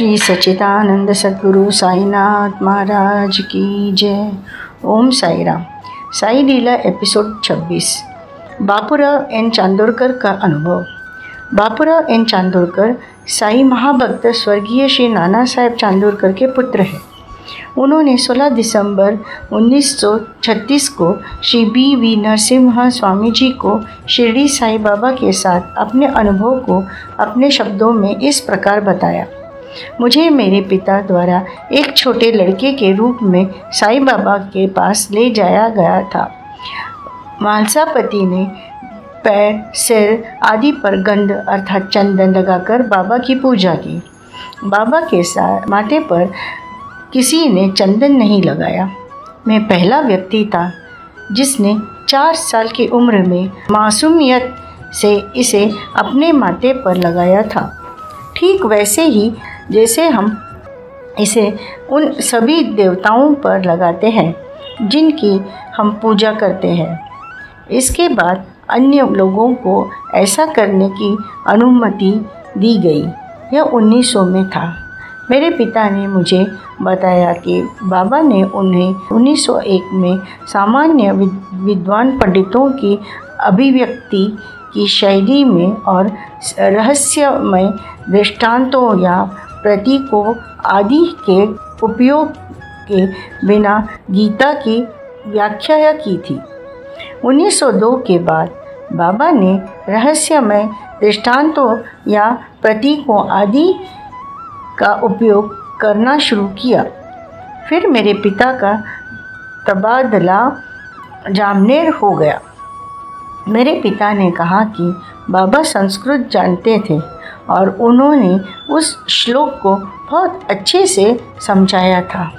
श्री सच्चिदानंद सद्गुरु साईनाथ महाराज की जय। ओम साई राम। साई लीला episode 26। Bapurao N Chandorkar का अनुभव। बापूराव एन चांदोरकर साई महाभक्त स्वर्गीय श्री नाना साहेब चांदोरकर के पुत्र हैं। उन्होंने 16 दिसंबर 1936 को श्री बी नरसिम्हा स्वामी जी को शिरडी साई बाबा के साथ अपने अनुभव को अपने शब्दों में इस प्रकार बताया। मुझे मेरे पिता द्वारा एक छोटे लड़के के रूप में साई बाबा के पास ले जाया गया था। मालसापति ने पैर, सिर आदि पर गंध अर्थात चंदन लगाकर बाबा की पूजा की। बाबा के साथ माथे पर किसी ने चंदन नहीं लगाया। मैं पहला व्यक्ति था जिसने 4 साल की उम्र में मासूमियत से इसे अपने माथे पर लगाया था, ठीक वैसे ही जैसे हम इसे उन सभी देवताओं पर लगाते हैं जिनकी हम पूजा करते हैं। इसके बाद अन्य लोगों को ऐसा करने की अनुमति दी गई। यह 1900 में था। मेरे पिता ने मुझे बताया कि बाबा ने उन्हें 1901 में सामान्य विद्वान पंडितों की अभिव्यक्ति की शैली में और रहस्यमय दृष्टांतों या प्रतीकों आदि के उपयोग के बिना गीता की व्याख्या की थी। 1902 के बाद बाबा ने रहस्यमय दृष्टांतों या प्रतीकों आदि का उपयोग करना शुरू किया। फिर मेरे पिता का तबादला जामनेर हो गया। मेरे पिता ने कहा कि बाबा संस्कृत जानते थे और उन्होंने उस श्लोक को बहुत अच्छे से समझाया था।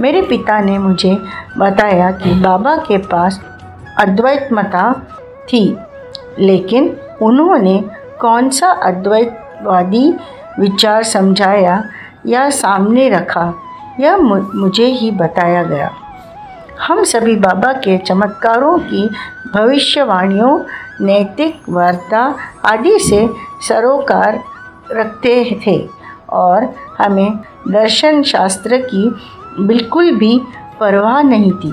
मेरे पिता ने मुझे बताया कि बाबा के पास अद्वैतमता थी, लेकिन उन्होंने कौन सा अद्वैतवादी विचार समझाया या सामने रखा, यह मुझे ही बताया गया। हम सभी बाबा के चमत्कारों की भविष्यवाणियों, नैतिक वार्ता आदि से सरोकार रखते थे और हमें दर्शन शास्त्र की बिल्कुल भी परवाह नहीं थी।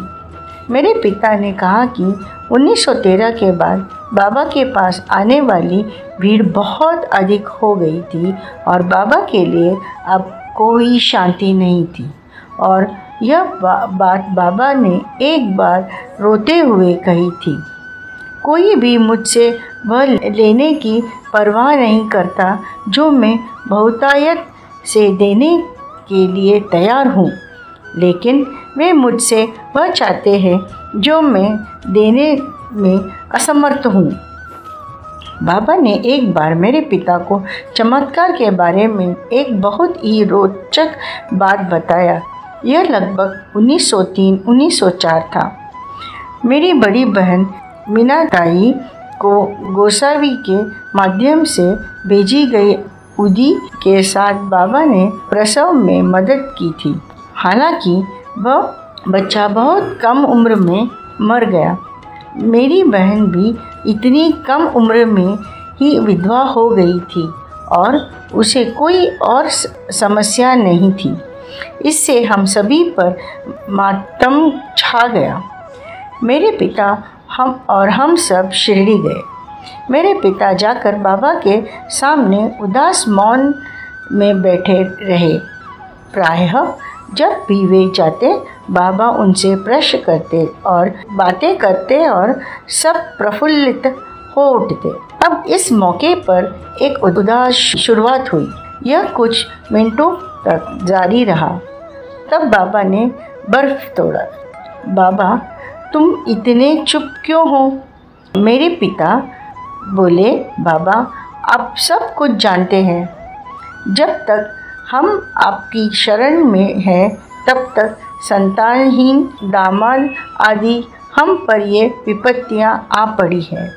मेरे पिता ने कहा कि 1913 के बाद बाबा के पास आने वाली भीड़ बहुत अधिक हो गई थी और बाबा के लिए अब कोई शांति नहीं थी। और यह बात बाबा ने एक बार रोते हुए कही थी। कोई भी मुझसे वह लेने की परवाह नहीं करता जो मैं बहुतायत से देने के लिए तैयार हूँ, लेकिन वे मुझसे वह चाहते हैं जो मैं देने में असमर्थ हूँ। बाबा ने एक बार मेरे पिता को चमत्कार के बारे में एक बहुत ही रोचक बात बताया। यह लगभग 1903-1904 था। मेरी बड़ी बहन मीनाताई को गोसावी के माध्यम से भेजी गई उदी के साथ बाबा ने प्रसव में मदद की थी। हालांकि वह बच्चा बहुत कम उम्र में मर गया। मेरी बहन भी इतनी कम उम्र में ही विधवा हो गई थी और उसे कोई और समस्या नहीं थी। इससे हम सभी पर मातम छा गया। मेरे पिता हम सब शिरडी गए। मेरे पिता जाकर बाबा के सामने उदास मौन में बैठे रहे। प्रायः जब भी वे जाते, बाबा उनसे प्रश्न करते और बातें करते और सब प्रफुल्लित हो उठते। अब इस मौके पर एक उदास शुरुआत हुई। यह कुछ मिनटों तक जारी रहा। तब बाबा ने बर्फ तोड़ा। बाबा, तुम इतने चुप क्यों हो? मेरे पिता बोले, बाबा, आप सब कुछ जानते हैं। जब तक हम आपकी शरण में हैं, तब तक संतानहीन दामाद आदि हम पर ये विपत्तियां आ पड़ी हैं।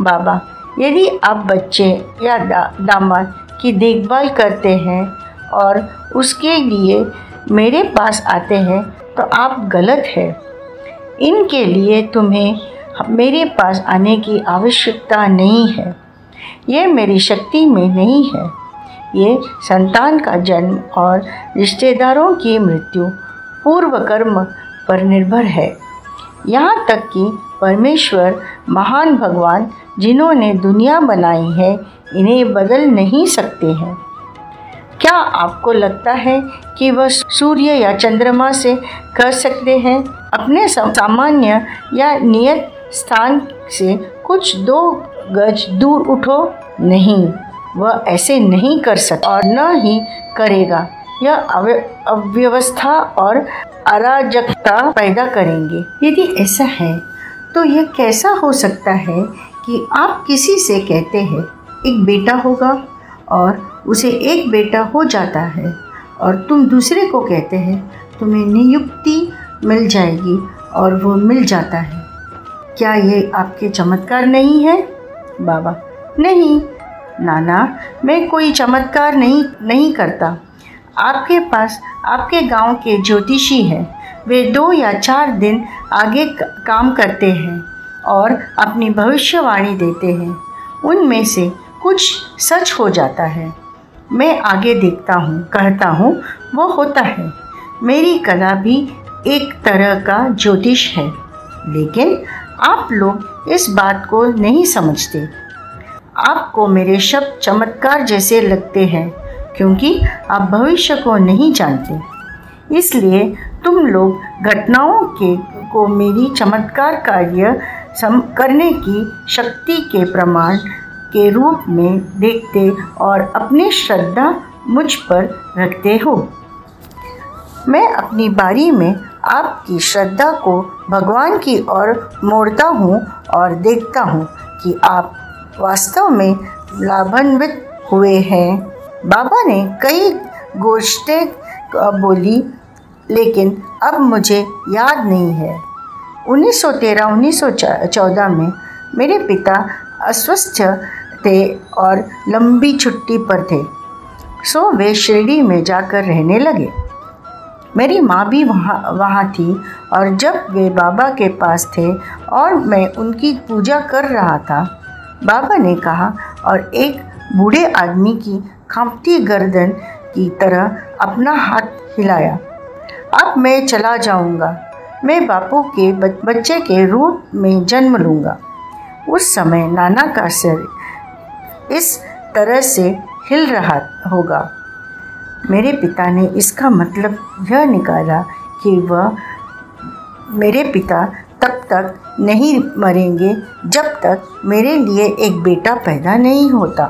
बाबा, यदि आप बच्चे या दामाद की देखभाल करते हैं और उसके लिए मेरे पास आते हैं तो आप गलत हैं। इनके लिए तुम्हें मेरे पास आने की आवश्यकता नहीं है। यह मेरी शक्ति में नहीं है। ये संतान का जन्म और रिश्तेदारों की मृत्यु पूर्व कर्म पर निर्भर है। यहाँ तक कि परमेश्वर महान भगवान जिन्होंने दुनिया बनाई है इन्हें बदल नहीं सकते हैं। क्या आपको लगता है कि वह सूर्य या चंद्रमा से कर सकते हैं? अपने सामान्य या नियत स्थान से कुछ 2 गज दूर उठो? नहीं, वह ऐसे नहीं कर सकता और न ही करेगा। यह अव्यवस्था और अराजकता पैदा करेंगे। यदि ऐसा है तो यह कैसा हो सकता है कि आप किसी से कहते हैं एक बेटा होगा और उसे एक बेटा हो जाता है, और तुम दूसरे को कहते हैं तुम्हें नियुक्ति मिल जाएगी और वो मिल जाता है। क्या ये आपके चमत्कार नहीं है? बाबा: नहीं नाना, मैं कोई चमत्कार नहीं करता। आपके पास आपके गांव के ज्योतिषी हैं। वे 2 या 4 दिन आगे काम करते हैं और अपनी भविष्यवाणी देते हैं। उनमें से कुछ सच हो जाता है। मैं आगे देखता हूँ, कहता हूँ, वो होता है। मेरी कला भी एक तरह का ज्योतिष है, लेकिन आप लोग इस बात को नहीं समझते। आपको मेरे शब्द चमत्कार जैसे लगते हैं क्योंकि आप भविष्य को नहीं जानते। इसलिए तुम लोग घटनाओं को मेरी चमत्कार कार्य करने की शक्ति के प्रमाण के रूप में देखते और अपनी श्रद्धा मुझ पर रखते हो। मैं अपनी बारी में आपकी श्रद्धा को भगवान की ओर मोड़ता हूँ और देखता हूँ कि आप वास्तव में लाभान्वित हुए हैं। बाबा ने कई गोष्ठें बोली, लेकिन अब मुझे याद नहीं है। 1913-1914 में मेरे पिता अस्वस्थ थे और लंबी छुट्टी पर थे, सो वे शिरडी में जाकर रहने लगे। मेरी माँ भी वहाँ थी, और जब वे बाबा के पास थे और मैं उनकी पूजा कर रहा था, बाबा ने कहा और एक बूढ़े आदमी की कांपती गर्दन की तरह अपना हाथ हिलाया, अब मैं चला जाऊंगा। मैं बापू के बच्चे के रूप में जन्म लूँगा। उस समय नाना का सिर इस तरह से हिल रहा होगा। मेरे पिता ने इसका मतलब यह निकाला कि वह मेरे पिता तब तक नहीं मरेंगे जब तक मेरे लिए एक बेटा पैदा नहीं होता।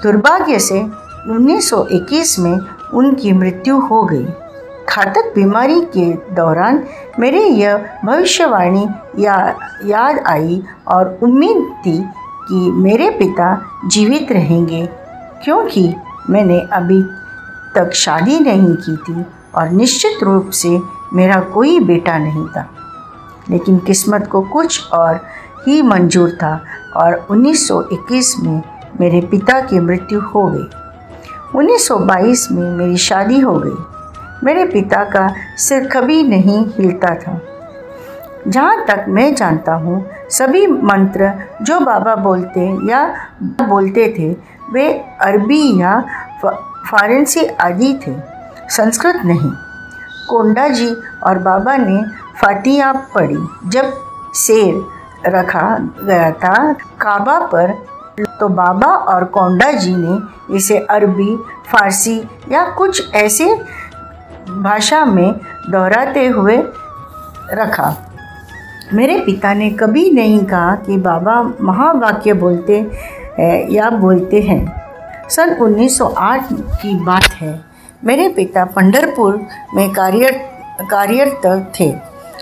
दुर्भाग्य से 1921 में उनकी मृत्यु हो गई। घातक बीमारी के दौरान मेरे यह भविष्यवाणी याद आई और उम्मीद थी कि मेरे पिता जीवित रहेंगे, क्योंकि मैंने अभी तक शादी नहीं की थी और निश्चित रूप से मेरा कोई बेटा नहीं था। लेकिन किस्मत को कुछ और ही मंजूर था और 1921 में मेरे पिता की मृत्यु हो गई। 1922 में मेरी शादी हो गई। मेरे पिता का सिर कभी नहीं हिलता था। जहाँ तक मैं जानता हूँ, सभी मंत्र जो बाबा बोलते थे वे अरबी या फारसी आदि थे, संस्कृत नहीं। कोंडा जी और बाबा ने फातिहा पढ़ी। जब शेर रखा गया था काबा पर, तो बाबा और कोंडा जी ने इसे अरबी, फारसी या कुछ ऐसे भाषा में दोहराते हुए रखा। मेरे पिता ने कभी नहीं कहा कि बाबा महावाक्य बोलते हैं। सन 1908 की बात है। मेरे पिता पंढरपुर में कार्यरत थे।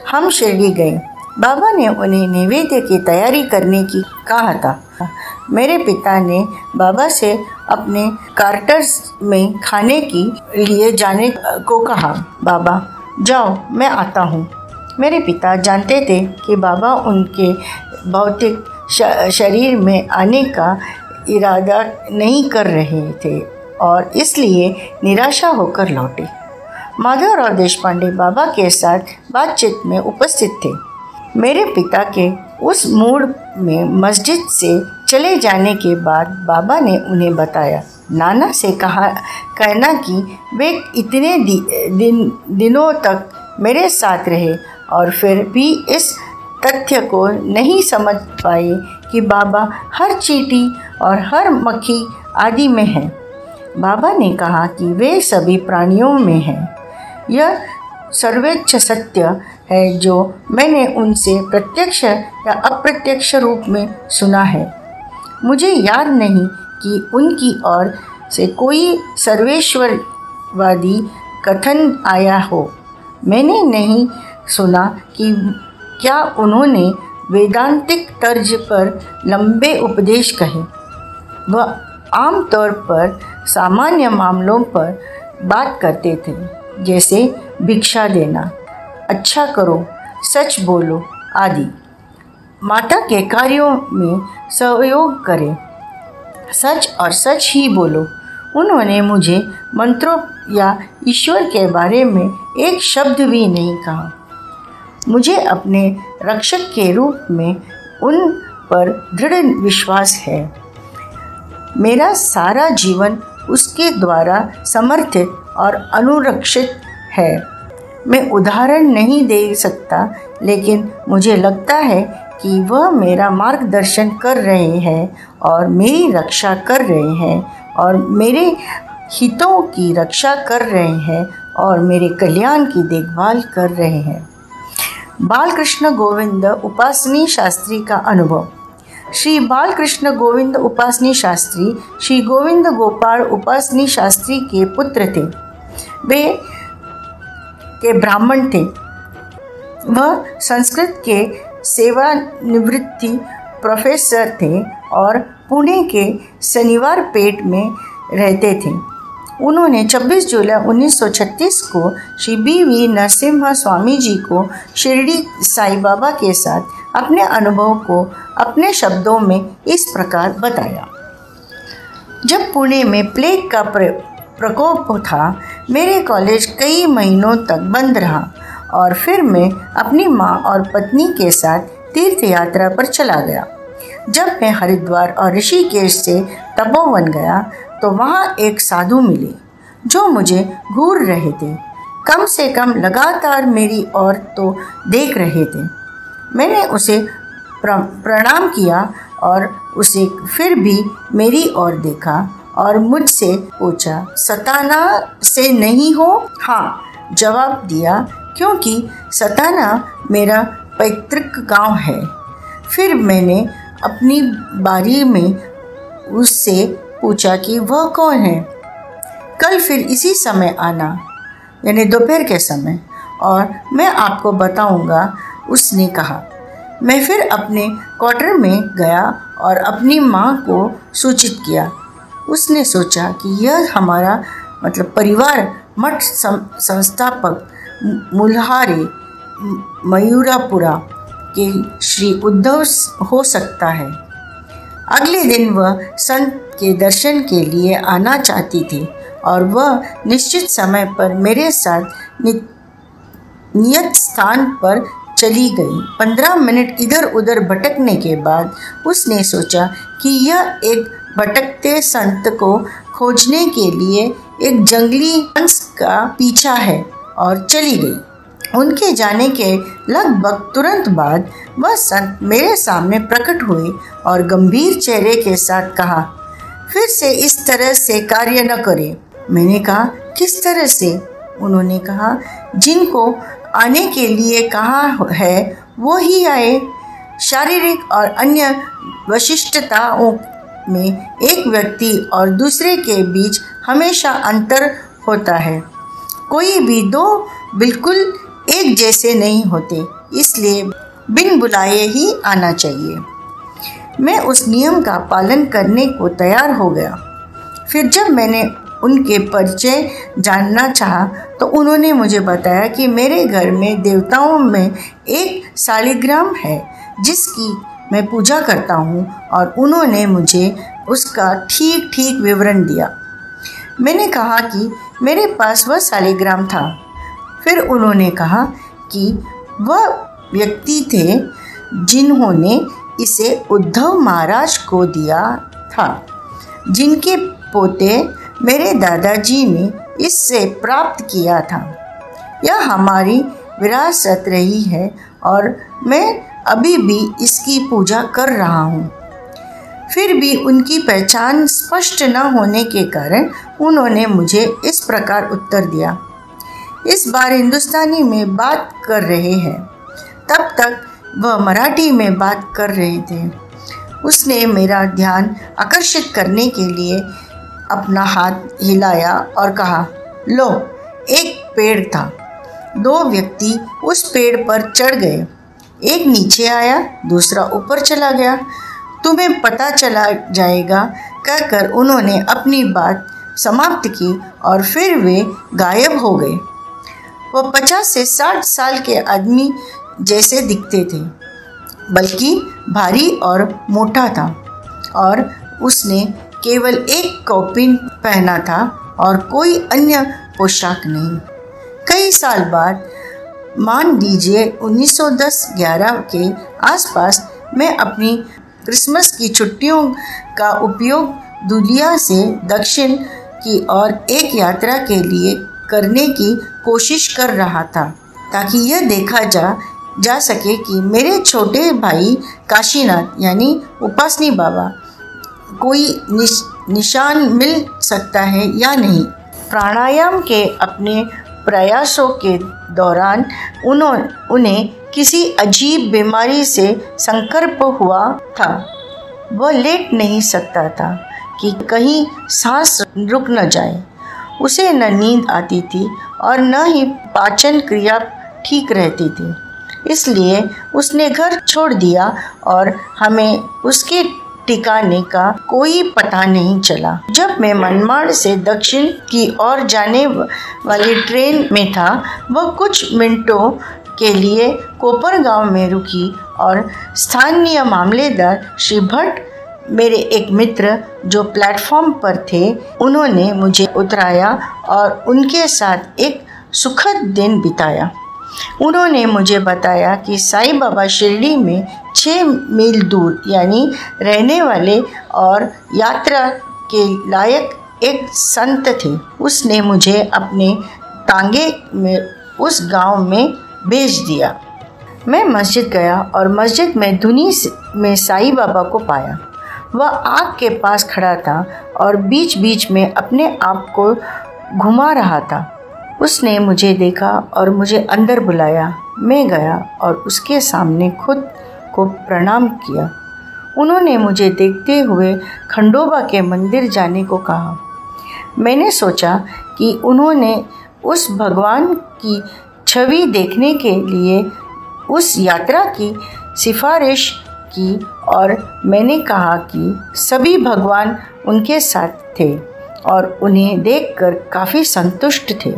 हम शिरडी गए। बाबा ने उन्हें नैवेद्य की तैयारी करने की कहा था। मेरे पिता ने बाबा से अपने कार्टर्स में खाने के लिए जाने को कहा। बाबा जाओ, मैं आता हूँ। मेरे पिता जानते थे कि बाबा उनके भौतिक शरीर में आने का इरादा नहीं कर रहे थे और इसलिए निराशा होकर लौटे। माधवराव देशपांडे बाबा के साथ बातचीत में उपस्थित थे। मेरे पिता के उस मूड में मस्जिद से चले जाने के बाद बाबा ने उन्हें बताया, नाना से कहना कि वे इतने दिनों तक मेरे साथ रहे और फिर भी इस तथ्य को नहीं समझ पाए कि बाबा हर चींटी और हर मक्खी आदि में है। बाबा ने कहा कि वे सभी प्राणियों में हैं। यह सर्वोच्च सत्य है जो मैंने उनसे प्रत्यक्ष या अप्रत्यक्ष रूप में सुना है। मुझे याद नहीं कि उनकी ओर से कोई सर्वेश्वरवादी कथन आया हो। मैंने नहीं सुना कि क्या उन्होंने वेदांतिक तर्ज पर लंबे उपदेश कहे। वह आमतौर पर सामान्य मामलों पर बात करते थे, जैसे भिक्षा देना, अच्छा करो, सच बोलो आदि। माता के कार्यों में सहयोग करें, सच और सच ही बोलो। उन्होंने मुझे मंत्रों या ईश्वर के बारे में एक शब्द भी नहीं कहा। मुझे अपने रक्षक के रूप में उन पर दृढ़ विश्वास है। मेरा सारा जीवन उसके द्वारा समर्थित और अनुरक्षित है। मैं उदाहरण नहीं दे सकता, लेकिन मुझे लगता है कि वह मेरा मार्गदर्शन कर रहे हैं और मेरी रक्षा कर रहे हैं और मेरे हितों की रक्षा कर रहे हैं और मेरे कल्याण की देखभाल कर रहे हैं। बालकृष्ण गोविंद उपासनी शास्त्री का अनुभव। श्री बालकृष्ण गोविंद उपासनी शास्त्री श्री गोविंद गोपाल उपासनी शास्त्री के पुत्र थे। वे के ब्राह्मण थे। वह संस्कृत के सेवानिवृत्ति प्रोफेसर थे और पुणे के शनिवार पेट में रहते थे। उन्होंने 26 जुलाई 1936 को श्री बी.वी. नरसिम्हा स्वामी जी को शिरडी साईं बाबा के साथ अपने अनुभव को अपने शब्दों में इस प्रकार बताया। जब पुणे में प्लेग का प्रकोप था, मेरे कॉलेज कई महीनों तक बंद रहा और फिर मैं अपनी माँ और पत्नी के साथ तीर्थ यात्रा पर चला गया। जब मैं हरिद्वार और ऋषिकेश से तपोवन गया तो वहाँ एक साधु मिले जो मुझे घूर रहे थे। कम से कम लगातार मेरी ओर तो देख रहे थे। मैंने उसे प्रणाम किया और उसे फिर भी मेरी ओर देखा और मुझसे पूछा, सताना से नहीं हो? हाँ, जवाब दिया, क्योंकि सताना मेरा पैतृक गांव है। फिर मैंने अपनी बारी में उससे पूछा कि वह कौन है। कल फिर इसी समय आना, यानी दोपहर के समय, और मैं आपको बताऊंगा, उसने कहा। मैं फिर अपने क्वार्टर में गया और अपनी माँ को सूचित किया। उसने सोचा कि यह हमारा परिवार मठ संस्थापक मुल्हारे मयूरापुरा के श्री उद्धव हो सकता है। अगले दिन वह संत के दर्शन के लिए आना चाहती थी और वह निश्चित समय पर मेरे साथ नियत स्थान पर चली गई। 15 मिनट इधर उधर भटकने के बाद उसने सोचा कि यह एक भटकते संत को खोजने के लिए एक जंगली हंस का पीछा है और चली गई। उनके जाने के लगभग तुरंत बाद वह संत मेरे सामने प्रकट हुए और गंभीर चेहरे के साथ कहा, फिर से इस तरह से कार्य न करें। मैंने कहा, किस तरह से? उन्होंने कहा, जिनको आने के लिए कहा है वो ही आए। शारीरिक और अन्य विशिष्टताओं में एक व्यक्ति और दूसरे के बीच हमेशा अंतर होता है। कोई भी दो बिल्कुल एक जैसे नहीं होते, इसलिए बिन बुलाए ही आना चाहिए। मैं उस नियम का पालन करने को तैयार हो गया। फिर जब मैंने उनके परिचय जानना चाहा तो उन्होंने मुझे बताया कि मेरे घर में देवताओं में एक शालिग्राम है जिसकी मैं पूजा करता हूँ, और उन्होंने मुझे उसका ठीक ठीक विवरण दिया। मैंने कहा कि मेरे पास वह शालिग्राम था। फिर उन्होंने कहा कि वह व्यक्ति थे जिन्होंने इसे उद्धव महाराज को दिया था, जिनके पोते मेरे दादाजी ने इससे प्राप्त किया था। यह हमारी विरासत रही है और मैं अभी भी इसकी पूजा कर रहा हूँ। फिर भी उनकी पहचान स्पष्ट न होने के कारण उन्होंने मुझे इस प्रकार उत्तर दिया। इस बार हिंदुस्तानी में बात कर रहे हैं, तब तक वह मराठी में बात कर रहे थे। उसने मेरा ध्यान आकर्षित करने के लिए अपना हाथ हिलाया और कहा, लो, एक पेड़ था। 2 व्यक्ति उस पेड़ पर चढ़ गए। एक नीचे आया, दूसरा ऊपर चला गया। तुम्हें पता चला जाएगा कहकर उन्होंने अपनी बात समाप्त की और फिर वे गायब हो गए। वह 50 से 60 साल के आदमी जैसे दिखते थे, बल्कि भारी और मोटा था, और उसने केवल एक कौपीन पहना था और कोई अन्य पोशाक नहीं। कई साल बाद, मान लीजिए 1910-11 के आसपास, मैं अपनी क्रिसमस की छुट्टियों का उपयोग दुलिया से दक्षिण की ओर एक यात्रा के लिए करने की कोशिश कर रहा था, ताकि यह देखा जा सके कि मेरे छोटे भाई काशीनाथ यानी उपासनी बाबा कोई निशान मिल सकता है या नहीं। प्राणायाम के अपने प्रयासों के दौरान उन्हें किसी अजीब बीमारी से संकल्प हुआ था। वह लेट नहीं सकता था कि कहीं सांस रुक न जाए। उसे न नींद आती थी और न ही पाचन क्रिया ठीक रहती थी। इसलिए उसने घर छोड़ दिया और हमें उसके ठिकाने का कोई पता नहीं चला। जब मैं मनमाड़ से दक्षिण की ओर जाने वाली ट्रेन में था, वह कुछ मिनटों के लिए कोपरगांव में रुकी और स्थानीय मामलेदार श्री भट्ट, मेरे एक मित्र जो प्लेटफॉर्म पर थे, उन्होंने मुझे उतराया और उनके साथ एक सुखद दिन बिताया। उन्होंने मुझे बताया कि साईं बाबा शिरडी में 6 मील दूर यानी रहने वाले और यात्रा के लायक एक संत थे। उसने मुझे अपने तांगे में उस गांव में भेज दिया। मैं मस्जिद गया और मस्जिद में धुनी में साईं बाबा को पाया। वह आग के पास खड़ा था और बीच बीच में अपने आप को घुमा रहा था। उसने मुझे देखा और मुझे अंदर बुलाया। मैं गया और उसके सामने खुद को प्रणाम किया। उन्होंने मुझे देखते हुए खंडोबा के मंदिर जाने को कहा। मैंने सोचा कि उन्होंने उस भगवान की छवि देखने के लिए उस यात्रा की सिफारिश की और मैंने कहा कि सभी भगवान उनके साथ थे और उन्हें देखकर काफ़ी संतुष्ट थे।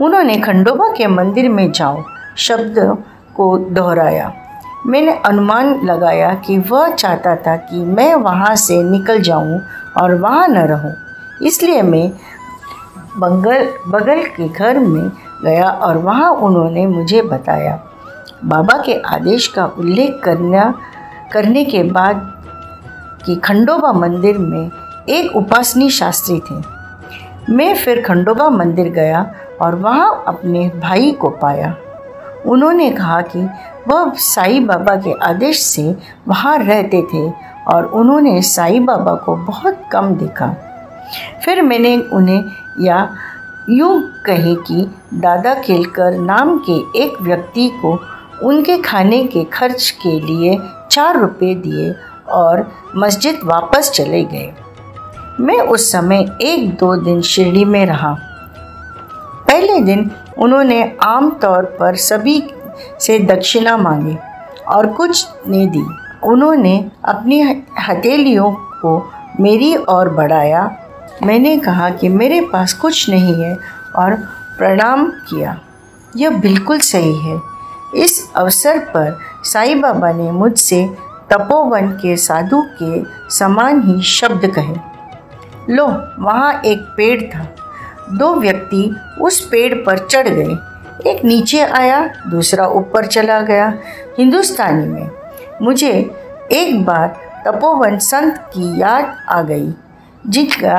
उन्होंने खंडोबा के मंदिर में जाओ शब्द को दोहराया। मैंने अनुमान लगाया कि वह चाहता था कि मैं वहाँ से निकल जाऊँ और वहाँ न रहूँ। इसलिए मैं बगल के घर में गया और वहाँ उन्होंने मुझे बताया। बाबा के आदेश का उल्लेख करने के बाद कि खंडोबा मंदिर में एक उपासनी शास्त्री थे। मैं फिर खंडोबा मंदिर गया और वहाँ अपने भाई को पाया। उन्होंने कहा कि वह साईं बाबा के आदेश से वहाँ रहते थे और उन्होंने साईं बाबा को बहुत कम देखा। फिर मैंने उन्हें यूँ कहे कि दादा केलकर नाम के एक व्यक्ति को उनके खाने के खर्च के लिए 4 रुपये दिए और मस्जिद वापस चले गए। मैं उस समय 1-2 दिन शिरडी में रहा। पहले दिन उन्होंने आम तौर पर सभी से दक्षिणा मांगी और कुछ ने दी। उन्होंने अपनी हथेलियों को मेरी ओर बढ़ाया। मैंने कहा कि मेरे पास कुछ नहीं है और प्रणाम किया। यह बिल्कुल सही है। इस अवसर पर साईं बाबा ने मुझसे तपोवन के साधु के समान ही शब्द कहे। लो, वहाँ एक पेड़ था। 2 व्यक्ति उस पेड़ पर चढ़ गए। एक नीचे आया, दूसरा ऊपर चला गया। हिंदुस्तानी में मुझे एक बार तपोवन संत की याद आ गई, जिनका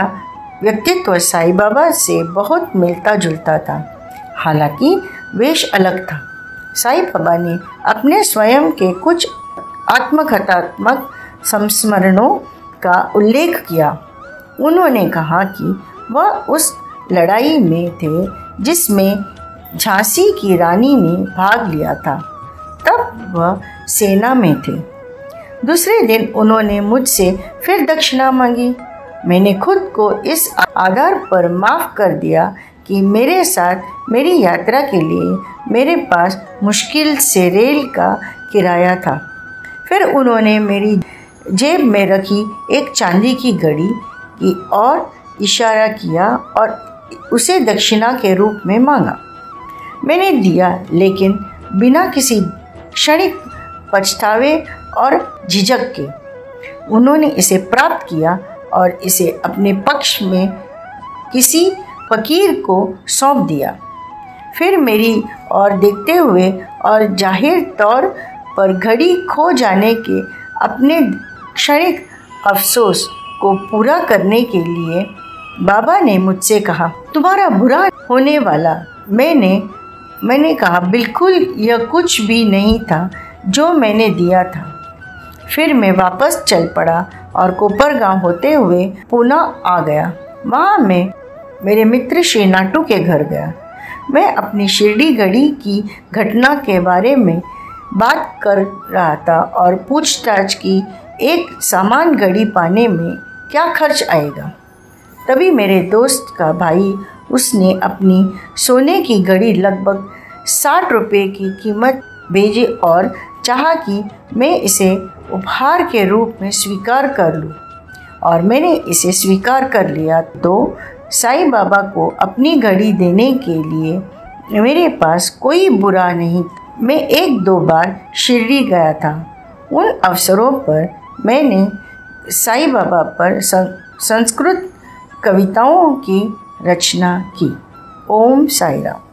व्यक्तित्व साईं बाबा से बहुत मिलता जुलता था, हालांकि वेश अलग था। साईं बाबा ने अपने स्वयं के कुछ आत्मकथात्मक संस्मरणों का उल्लेख किया। उन्होंने कहा कि वह उस लड़ाई में थे जिसमें झांसी की रानी ने भाग लिया था, तब वह सेना में थे। दूसरे दिन उन्होंने मुझसे फिर दक्षिणा मांगी। मैंने खुद को इस आधार पर माफ़ कर दिया कि मेरे साथ मेरी यात्रा के लिए मेरे पास मुश्किल से रेल का किराया था। फिर उन्होंने मेरी जेब में रखी एक चांदी की घड़ी की ओर इशारा किया और उसे दक्षिणा के रूप में मांगा। मैंने दिया, लेकिन बिना किसी क्षणिक पछतावे और झिझक के। उन्होंने इसे प्राप्त किया और इसे अपने पक्ष में किसी फकीर को सौंप दिया। फिर मेरी ओर देखते हुए और जाहिर तौर पर घड़ी खो जाने के अपने क्षणिक अफसोस को पूरा करने के लिए बाबा ने मुझसे कहा, तुम्हारा बुरा होने वाला। मैंने कहा, बिल्कुल यह कुछ भी नहीं था जो मैंने दिया था। फिर मैं वापस चल पड़ा और कोपरगांव होते हुए पुणे आ गया। वहाँ मैं मेरे मित्र श्री नाटू के घर गया। मैं अपनी शिरडी घड़ी की घटना के बारे में बात कर रहा था और पूछताछ की एक सामान घड़ी पाने में क्या खर्च आएगा। तभी मेरे दोस्त का भाई, उसने अपनी सोने की घड़ी लगभग 60 रुपये की कीमत भेजी और चाहा कि मैं इसे उपहार के रूप में स्वीकार कर लूं, और मैंने इसे स्वीकार कर लिया। तो साईं बाबा को अपनी घड़ी देने के लिए मेरे पास कोई बुरा नहीं। मैं 1-2 बार शिरडी गया था। उन अवसरों पर मैंने साईं बाबा पर संस्कृत कविताओं की रचना की। ओम साईं राम।